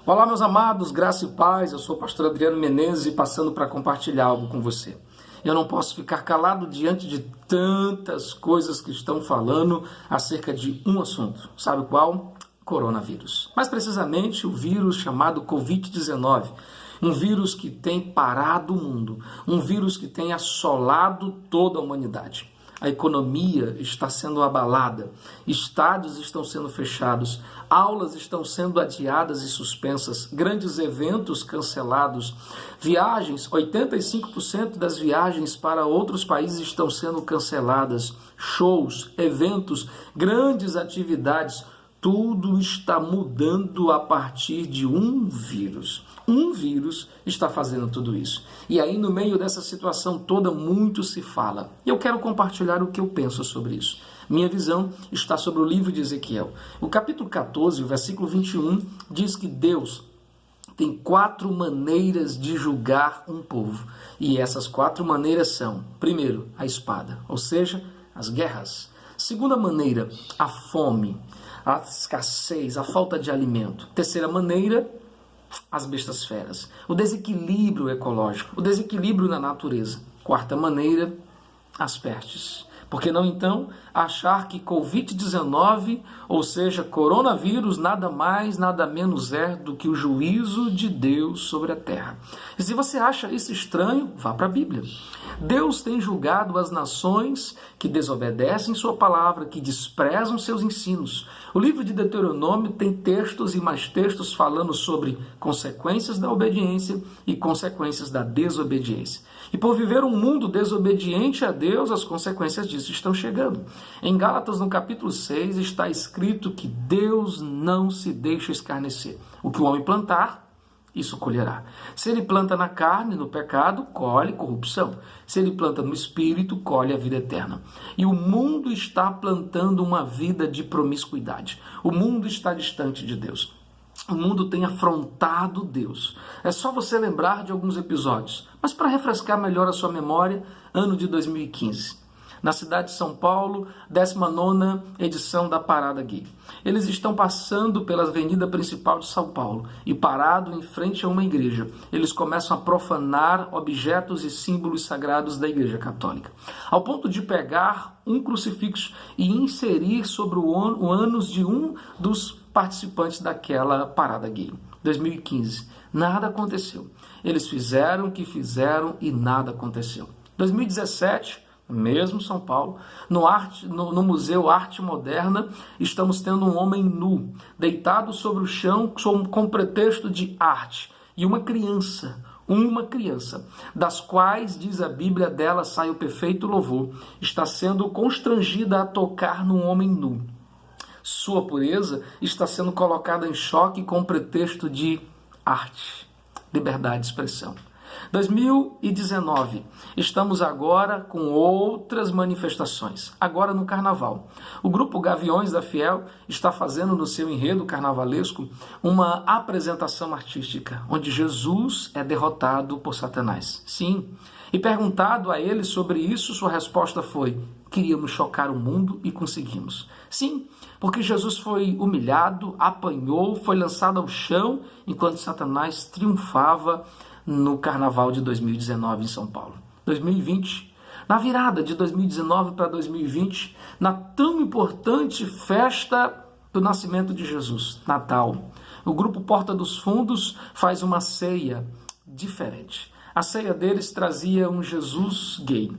Olá, meus amados, graça e paz. Eu sou o pastor Adriano Menezes e passando para compartilhar algo com você. Eu não posso ficar calado diante de tantas coisas que estão falando acerca de um assunto. Sabe qual? Coronavírus. Mais precisamente, o vírus chamado Covid-19. Um vírus que tem parado o mundo. Um vírus que tem assolado toda a humanidade. A economia está sendo abalada, estádios estão sendo fechados, aulas estão sendo adiadas e suspensas, grandes eventos cancelados, viagens, 85% das viagens para outros países estão sendo canceladas, shows, eventos, grandes atividades, tudo está mudando a partir de um vírus. Um vírus está fazendo tudo isso. E aí, no meio dessa situação toda, muito se fala. E eu quero compartilhar o que eu penso sobre isso. Minha visão está sobre o livro de Ezequiel. O capítulo 14, o versículo 21, diz que Deus tem 4 maneiras de julgar um povo. E essas 4 maneiras são, primeiro, a espada, ou seja, as guerras. Segunda maneira, a fome, a escassez, a falta de alimento. Terceira maneira, as bestas feras, o desequilíbrio ecológico, o desequilíbrio na natureza. Quarta maneira, as pestes. Por que não então achar que Covid-19, ou seja, coronavírus, nada mais, nada menos é do que o juízo de Deus sobre a terra? E se você acha isso estranho, vá para a Bíblia. Deus tem julgado as nações que desobedecem sua palavra, que desprezam seus ensinos. O livro de Deuteronômio tem textos e mais textos falando sobre consequências da obediência e consequências da desobediência. E por viver um mundo desobediente a Deus, as consequências disso estão chegando. Em Gálatas, no capítulo 6, está escrito que Deus não se deixa escarnecer. O que o homem plantar, isso colherá. Se ele planta na carne, no pecado, colhe corrupção. Se ele planta no espírito, colhe a vida eterna. E o mundo está plantando uma vida de promiscuidade. O mundo está distante de Deus. O mundo tem afrontado Deus. É só você lembrar de alguns episódios. Mas para refrescar melhor a sua memória, ano de 2015. Na cidade de São Paulo, 19ª edição da Parada Gay. Eles estão passando pela avenida principal de São Paulo e parado em frente a uma igreja. Eles começam a profanar objetos e símbolos sagrados da Igreja Católica, ao ponto de pegar um crucifixo e inserir sobre o ânus de um dos participantes daquela Parada Gay. 2015. Nada aconteceu. Eles fizeram o que fizeram e nada aconteceu. 2017... mesmo São Paulo, no Museu Arte Moderna, estamos tendo um homem nu, deitado sobre o chão com pretexto de arte. E uma criança, das quais, diz a Bíblia, dela sai o perfeito louvor, está sendo constrangida a tocar num homem nu. Sua pureza está sendo colocada em choque com pretexto de arte, liberdade de expressão. 2019, estamos agora com outras manifestações, agora no Carnaval. O grupo Gaviões da Fiel está fazendo no seu enredo carnavalesco uma apresentação artística, onde Jesus é derrotado por Satanás. Sim, e perguntado a ele sobre isso, sua resposta foi: queríamos chocar o mundo e conseguimos. Sim, porque Jesus foi humilhado, apanhou, foi lançado ao chão, enquanto Satanás triunfava no Carnaval de 2019 em São Paulo. 2020, na virada de 2019 para 2020, na tão importante festa do nascimento de Jesus, Natal, o grupo Porta dos Fundos faz uma ceia diferente. A ceia deles trazia um Jesus gay,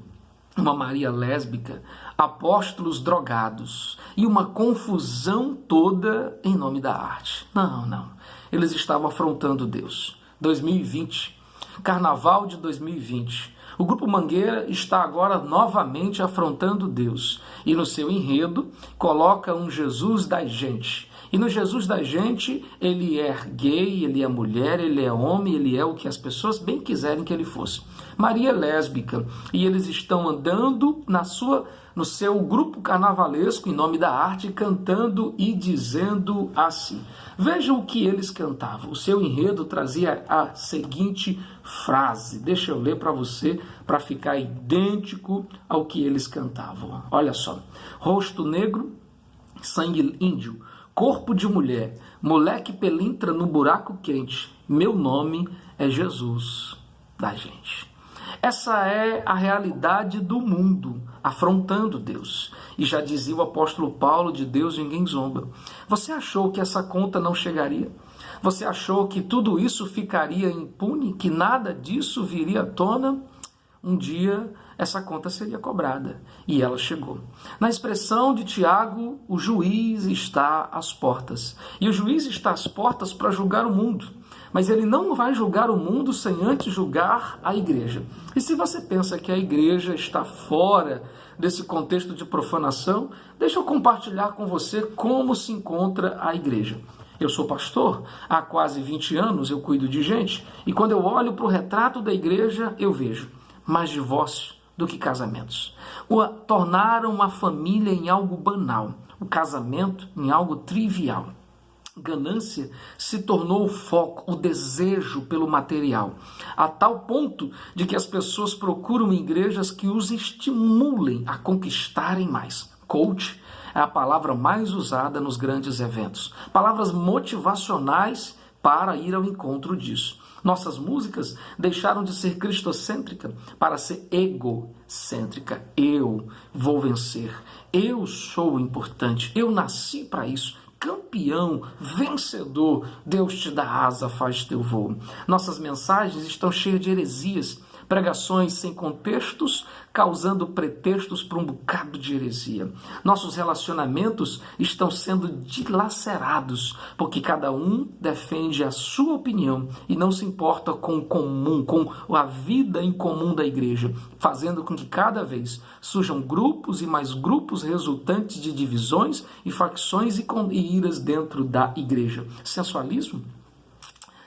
uma Maria lésbica, apóstolos drogados e uma confusão toda em nome da arte. Não. Eles estavam afrontando Deus. 2020, Carnaval de 2020. O Grupo Mangueira está agora novamente afrontando Deus. E no seu enredo coloca um Jesus da gente. E no Jesus da gente, ele é gay, ele é mulher, ele é homem, ele é o que as pessoas bem quiserem que ele fosse. Maria é lésbica. E eles estão andando no seu grupo carnavalesco, em nome da arte, cantando e dizendo assim. Vejam o que eles cantavam. O seu enredo trazia a seguinte frase. Deixa eu ler para você, para ficar idêntico ao que eles cantavam. Olha só. Rosto negro, sangue índio, corpo de mulher, moleque pelintra no buraco quente, meu nome é Jesus da gente. Essa é a realidade do mundo, afrontando Deus. E já dizia o apóstolo Paulo, de Deus ninguém zomba. Você achou que essa conta não chegaria? Você achou que tudo isso ficaria impune? Que nada disso viria à tona? Um dia essa conta seria cobrada. E ela chegou. Na expressão de Tiago, o juiz está às portas. E o juiz está às portas para julgar o mundo. Mas ele não vai julgar o mundo sem antes julgar a igreja. E se você pensa que a igreja está fora desse contexto de profanação, deixa eu compartilhar com você como se encontra a igreja. Eu sou pastor, há quase 20 anos eu cuido de gente, e quando eu olho para o retrato da igreja, eu vejo mais divórcios do que casamentos. Tornaram a família em algo banal, o casamento em algo trivial. Ganância se tornou o foco, o desejo pelo material, a tal ponto de que as pessoas procuram igrejas que os estimulem a conquistarem mais. Coach é a palavra mais usada nos grandes eventos. Palavras motivacionais para ir ao encontro disso. Nossas músicas deixaram de ser cristocêntrica para ser egocêntrica. Eu vou vencer. Eu sou importante. Eu nasci para isso. Campeão, vencedor, Deus te dá asa, faz teu voo. Nossas mensagens estão cheias de heresias, pregações sem contextos, causando pretextos para um bocado de heresia. Nossos relacionamentos estão sendo dilacerados, porque cada um defende a sua opinião e não se importa com o comum, com a vida em comum da igreja, fazendo com que cada vez surjam grupos e mais grupos resultantes de divisões e facções e iras dentro da igreja. Sensualismo?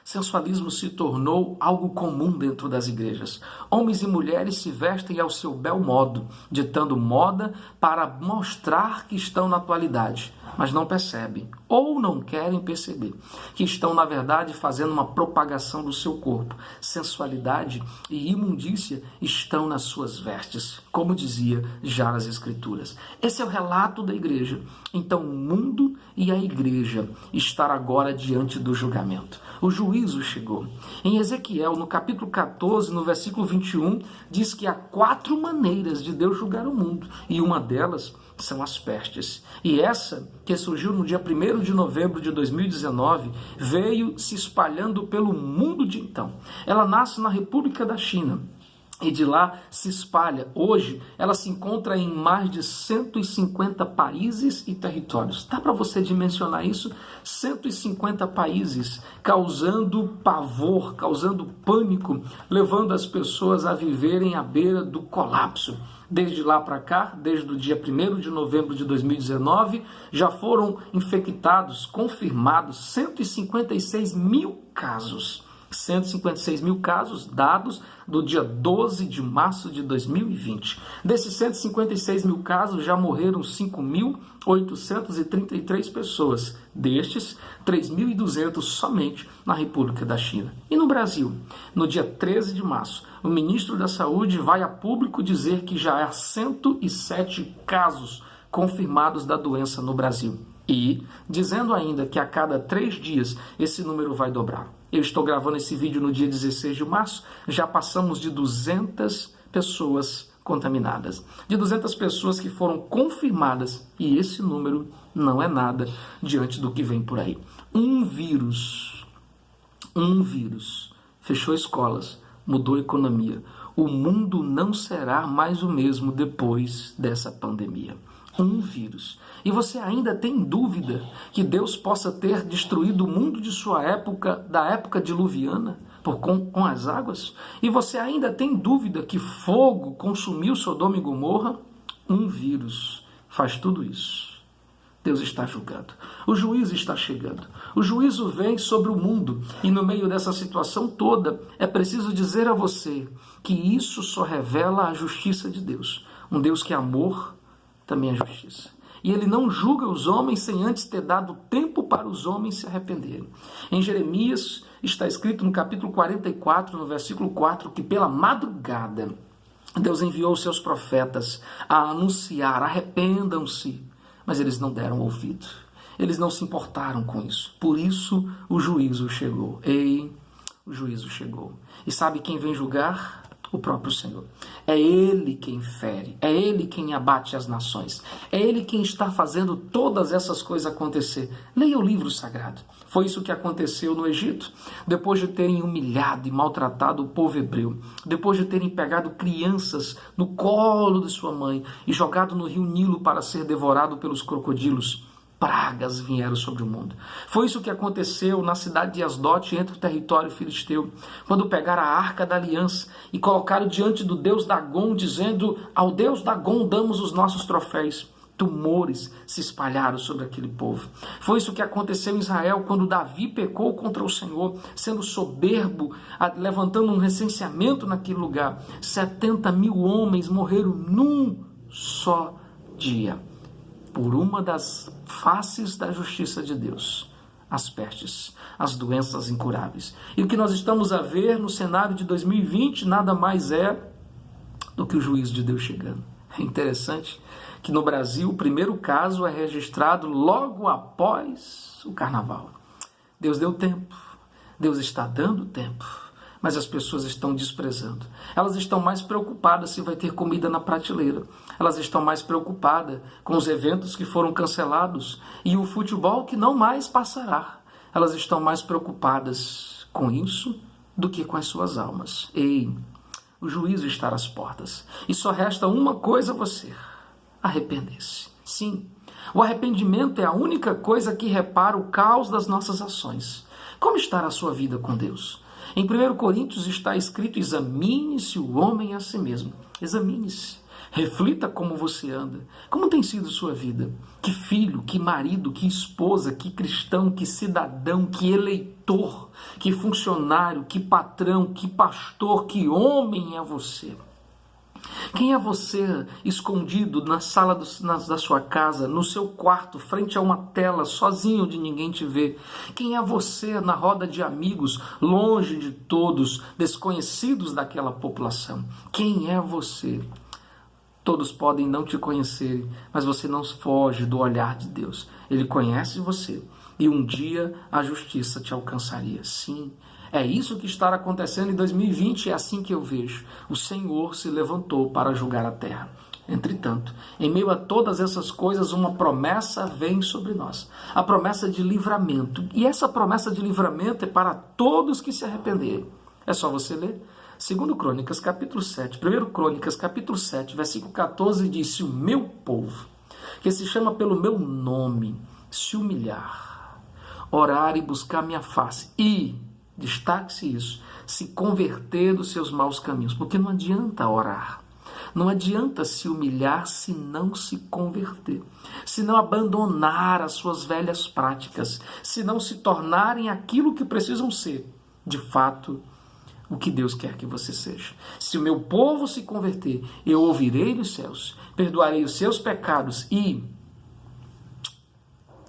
Sensualismo se tornou algo comum dentro das igrejas. Homens e mulheres se vestem ao seu bel modo, ditando moda para mostrar que estão na atualidade, mas não percebem, ou não querem perceber, que estão, na verdade, fazendo uma propagação do seu corpo. Sensualidade e imundícia estão nas suas vestes, como dizia já nas Escrituras. Esse é o relato da igreja. Então, o mundo e a igreja estão agora diante do julgamento. O juízo chegou. Em Ezequiel, no capítulo 14, no versículo 21, diz que há 4 maneiras de Deus julgar o mundo, e uma delas são as pestes. E essa, que surgiu no dia 1º de novembro de 2019, veio se espalhando pelo mundo de então. Ela nasce na República da China, e de lá se espalha. Hoje, ela se encontra em mais de 150 países e territórios. Dá para você dimensionar isso? 150 países, causando pavor, causando pânico, levando as pessoas a viverem à beira do colapso. Desde lá para cá, desde o dia 1º de novembro de 2019, já foram infectados, confirmados, 156 mil casos. 156 mil casos dados do dia 12 de março de 2020. Desses 156 mil casos, já morreram 5.833 pessoas. Destes, 3.200 somente na República da China. E no Brasil, no dia 13 de março, o ministro da Saúde vai a público dizer que já há 107 casos confirmados da doença no Brasil. E dizendo ainda que a cada 3 dias esse número vai dobrar. Eu estou gravando esse vídeo no dia 16 de março, já passamos de 200 pessoas contaminadas. De 200 pessoas que foram confirmadas, e esse número não é nada diante do que vem por aí. Um vírus fechou escolas, mudou a economia. O mundo não será mais o mesmo depois dessa pandemia. Um vírus. E você ainda tem dúvida que Deus possa ter destruído o mundo de sua época, da época diluviana, com as águas? E você ainda tem dúvida que fogo consumiu Sodoma e Gomorra? Um vírus faz tudo isso. Deus está julgando. O juízo está chegando. O juízo vem sobre o mundo. E no meio dessa situação toda, é preciso dizer a você que isso só revela a justiça de Deus. Um Deus que é amor, também é justiça. E ele não julga os homens sem antes ter dado tempo para os homens se arrependerem. Em Jeremias está escrito no capítulo 44, no versículo 4, que pela madrugada Deus enviou seus profetas a anunciar: arrependam-se. Mas eles não deram ouvido. Eles não se importaram com isso. Por isso o juízo chegou. Ei, o juízo chegou. E sabe quem vem julgar? O próprio Senhor. É Ele quem fere, é Ele quem abate as nações, é Ele quem está fazendo todas essas coisas acontecer. Leia o livro sagrado. Foi isso que aconteceu no Egito. Depois de terem humilhado e maltratado o povo hebreu, depois de terem pegado crianças no colo de sua mãe e jogado no rio Nilo para ser devorado pelos crocodilos, pragas vieram sobre o mundo. Foi isso que aconteceu na cidade de Asdote, entre o território filisteu, quando pegaram a arca da aliança e colocaram diante do deus Dagom, dizendo: ao deus Dagom damos os nossos troféus. Tumores se espalharam sobre aquele povo. Foi isso que aconteceu em Israel quando Davi pecou contra o Senhor, sendo soberbo, levantando um recenseamento naquele lugar. 70 mil homens morreram num só dia, por uma das faces da justiça de Deus, as pestes, as doenças incuráveis. E o que nós estamos a ver no cenário de 2020 nada mais é do que o juízo de Deus chegando. É interessante que no Brasil o primeiro caso é registrado logo após o carnaval. Deus deu tempo, Deus está dando tempo, mas as pessoas estão desprezando. Elas estão mais preocupadas se vai ter comida na prateleira. Elas estão mais preocupadas com os eventos que foram cancelados e o futebol que não mais passará. Elas estão mais preocupadas com isso do que com as suas almas. Ei, o juízo está às portas. E só resta uma coisa a você: arrepender-se. Sim, o arrependimento é a única coisa que repara o caos das nossas ações. Como está a sua vida com Deus? Em 1 Coríntios está escrito: examine-se o homem a si mesmo. Examine-se. Reflita como você anda. Como tem sido sua vida? Que filho, que marido, que esposa, que cristão, que cidadão, que eleitor, que funcionário, que patrão, que pastor, que homem é você? Quem é você escondido na sala da sua casa, no seu quarto, frente a uma tela, sozinho onde ninguém te vê? Quem é você na roda de amigos, longe de todos, desconhecidos daquela população? Quem é você? Todos podem não te conhecer, mas você não foge do olhar de Deus. Ele conhece você e um dia a justiça te alcançaria. Sim, é isso que está acontecendo em 2020, é assim que eu vejo. O Senhor se levantou para julgar a terra. Entretanto, em meio a todas essas coisas, uma promessa vem sobre nós. A promessa de livramento. E essa promessa de livramento é para todos que se arrependerem. É só você ler. 2 Crônicas, capítulo 7. 1 Crônicas, capítulo 7, versículo 14, diz: se o meu povo, que se chama pelo meu nome, se humilhar, orar e buscar minha face, e, destaque-se isso, se converter dos seus maus caminhos, porque não adianta orar, não adianta se humilhar se não se converter, se não abandonar as suas velhas práticas, se não se tornarem aquilo que precisam ser, de fato, o que Deus quer que você seja. Se o meu povo se converter, eu ouvirei dos céus, perdoarei os seus pecados e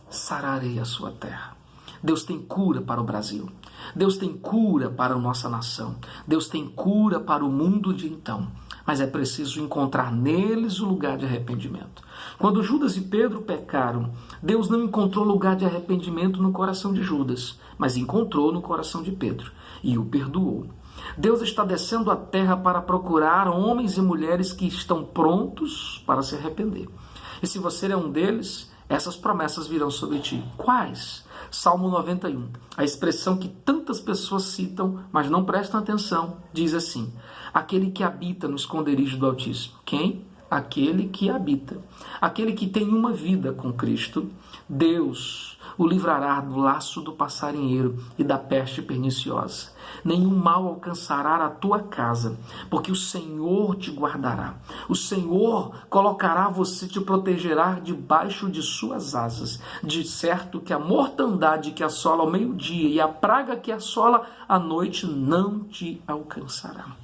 sararei a sua terra. Deus tem cura para o Brasil. Deus tem cura para a nossa nação. Deus tem cura para o mundo de então. Mas é preciso encontrar neles o lugar de arrependimento. Quando Judas e Pedro pecaram, Deus não encontrou lugar de arrependimento no coração de Judas, mas encontrou no coração de Pedro e o perdoou. Deus está descendo à terra para procurar homens e mulheres que estão prontos para se arrepender. E se você é um deles, essas promessas virão sobre ti. Quais? Salmo 91. A expressão que tantas pessoas citam, mas não prestam atenção, diz assim: aquele que habita no esconderijo do Altíssimo. Quem? Aquele que habita. Aquele que tem uma vida com Cristo. Deus o livrará do laço do passarinheiro e da peste perniciosa. Nenhum mal alcançará a tua casa, porque o Senhor te guardará. O Senhor colocará você, te protegerá debaixo de suas asas. De certo que a mortandade que assola ao meio-dia e a praga que assola à noite não te alcançará.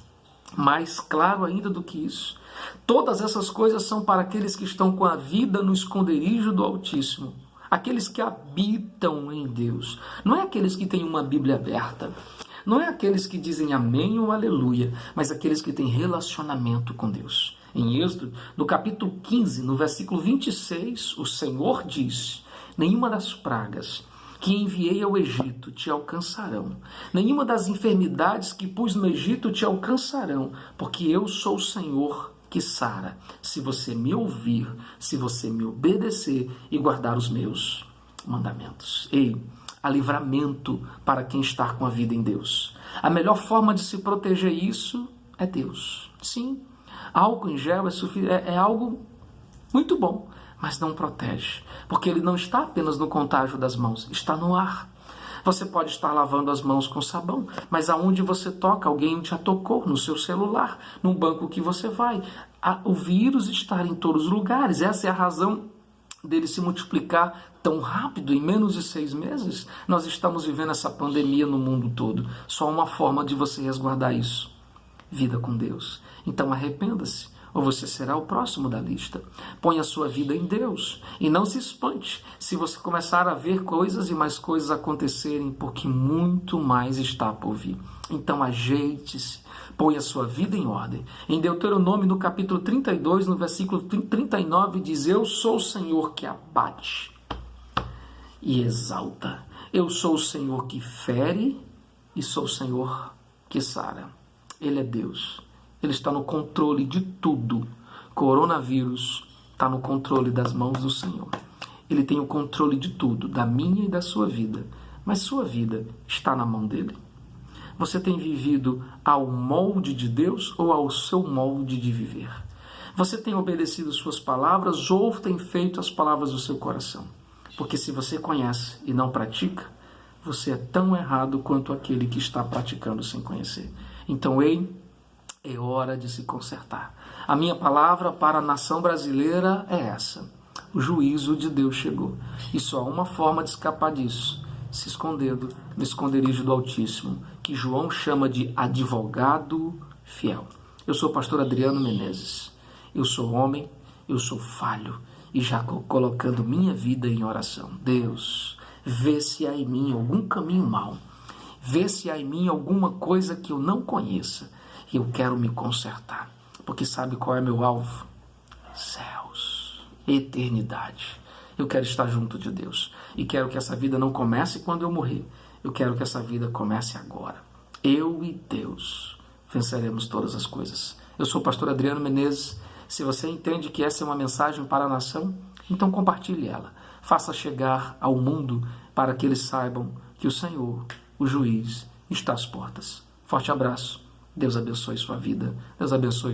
Mais claro ainda do que isso, todas essas coisas são para aqueles que estão com a vida no esconderijo do Altíssimo. Aqueles que habitam em Deus. Não é aqueles que têm uma Bíblia aberta. Não é aqueles que dizem amém ou aleluia, mas aqueles que têm relacionamento com Deus. Em Êxodo, no capítulo 15, no versículo 26, o Senhor diz: nenhuma das pragas que enviei ao Egito te alcançarão, nenhuma das enfermidades que pus no Egito te alcançarão, porque eu sou o Senhor que sara, se você me ouvir, se você me obedecer e guardar os meus mandamentos. Ei, há livramento para quem está com a vida em Deus. A melhor forma de se proteger isso é Deus. Sim, álcool em gel é algo muito bom, mas não protege, porque ele não está apenas no contágio das mãos, está no ar. Você pode estar lavando as mãos com sabão, mas aonde você toca, alguém já tocou, no seu celular, no banco que você vai. O vírus está em todos os lugares. Essa é a razão dele se multiplicar tão rápido, em menos de 6 meses. Nós estamos vivendo essa pandemia no mundo todo. Só uma forma de você resguardar isso: vida com Deus. Então arrependa-se, ou você será o próximo da lista. Põe a sua vida em Deus e não se espante se você começar a ver coisas e mais coisas acontecerem, porque muito mais está por vir. Então ajeite-se, põe a sua vida em ordem. Em Deuteronômio, no capítulo 32, no versículo 39, diz: eu sou o Senhor que abate e exalta. Eu sou o Senhor que fere e sou o Senhor que sara. Ele é Deus. Ele está no controle de tudo. Coronavírus está no controle das mãos do Senhor. Ele tem o controle de tudo, da minha e da sua vida. Mas sua vida está na mão dele. Você tem vivido ao molde de Deus ou ao seu molde de viver? Você tem obedecido suas palavras ou tem feito as palavras do seu coração? Porque se você conhece e não pratica, você é tão errado quanto aquele que está praticando sem conhecer. Então, é hora de se consertar. A minha palavra para a nação brasileira é essa: o juízo de Deus chegou. E só há uma forma de escapar disso: se escondendo no esconderijo do Altíssimo, que João chama de advogado fiel. Eu sou o pastor Adriano Menezes. Eu sou homem, eu sou falho, e já colocando minha vida em oração. Deus, vê se há em mim algum caminho mau. Vê se há em mim alguma coisa que eu não conheça. Eu quero me consertar, porque sabe qual é meu alvo? Céus, eternidade. Eu quero estar junto de Deus e quero que essa vida não comece quando eu morrer. Eu quero que essa vida comece agora. Eu e Deus venceremos todas as coisas. Eu sou o pastor Adriano Menezes. Se você entende que essa é uma mensagem para a nação, então compartilhe ela. Faça chegar ao mundo para que eles saibam que o Senhor, o juiz, está às portas. Forte abraço. Deus abençoe sua vida. Deus abençoe